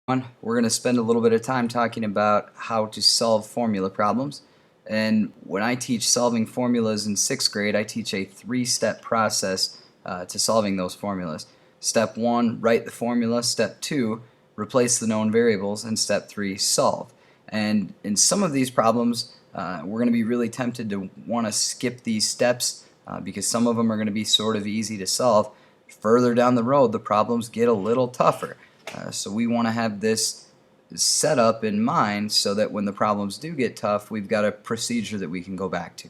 We're going to spend a little bit of time talking about how to solve formula problems. And when I teach solving formulas in 6th grade, I teach a 3-step process to solving those formulas. Step 1, write the formula. Step 2, replace the known variables. And step 3, solve. And in some of these problems, we're going to be really tempted to want to skip these steps because some of them are going to be sort of easy to solve. Further down the road, the problems get a little tougher. So we want to have this set up in mind so that when the problems do get tough, we've got a procedure that we can go back to.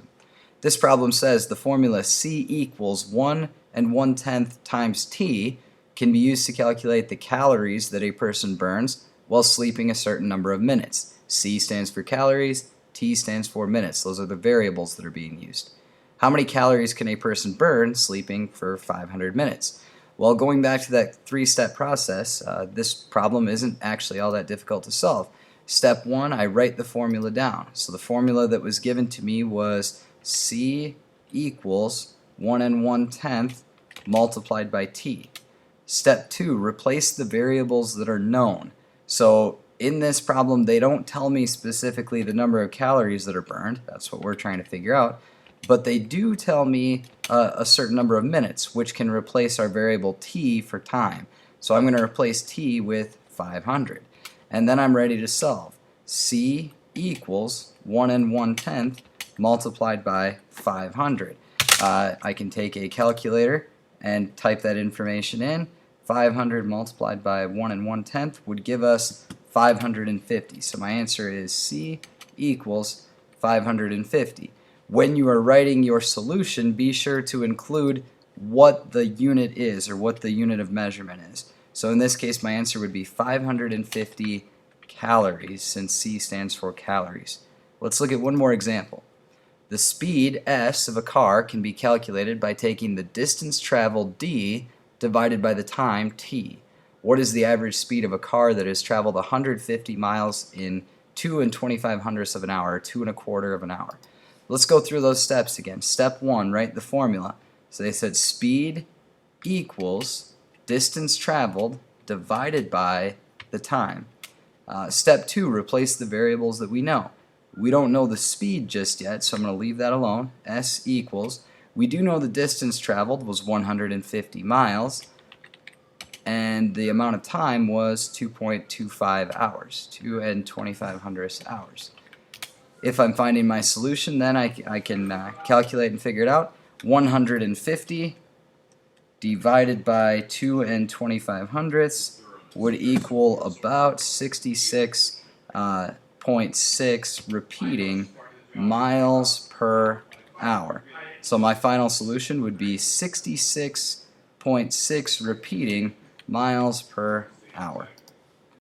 This problem says the formula C equals 1 1/10 times T can be used to calculate the calories that a person burns while sleeping a certain number of minutes. C stands for calories, T stands for minutes. Those are the variables that are being used. How many calories can a person burn sleeping for 500 minutes? Well, going back to that 3-step process, this problem isn't actually all that difficult to solve. Step 1, I write the formula down. So the formula that was given to me was C equals 1 1/10 multiplied by T. Step 2, replace the variables that are known. So in this problem, they don't tell me specifically the number of calories that are burned. That's what we're trying to figure out. But they do tell me a certain number of minutes, which can replace our variable T for time. So I'm going to replace T with 500. And then I'm ready to solve. C equals 1 1/10 multiplied by 500. I can take a calculator and type that information in. 500 multiplied by 1 1/10 would give us 550. So my answer is C equals 550. When you are writing your solution, be sure to include what the unit is or what the unit of measurement is. So in this case, my answer would be 550 calories, since C stands for calories. Let's look at one more example. The speed S of a car can be calculated by taking the distance traveled D divided by the time T. What is the average speed of a car that has traveled 150 miles in 2 25/100ths of an hour, or 2 1/4 of an hour? Let's go through those steps again. Step 1, write the formula. So they said speed equals distance traveled divided by the time. Step 2, replace the variables that we know. We don't know the speed just yet, so I'm going to leave that alone. S equals, we do know the distance traveled was 150 miles, and the amount of time was 2.25 hours, 2 25/100ths hours. If I'm finding my solution, then I can calculate and figure it out. 150 divided by 2 25/100ths would equal about 66.6 repeating miles per hour. So my final solution would be 66.6 repeating miles per hour.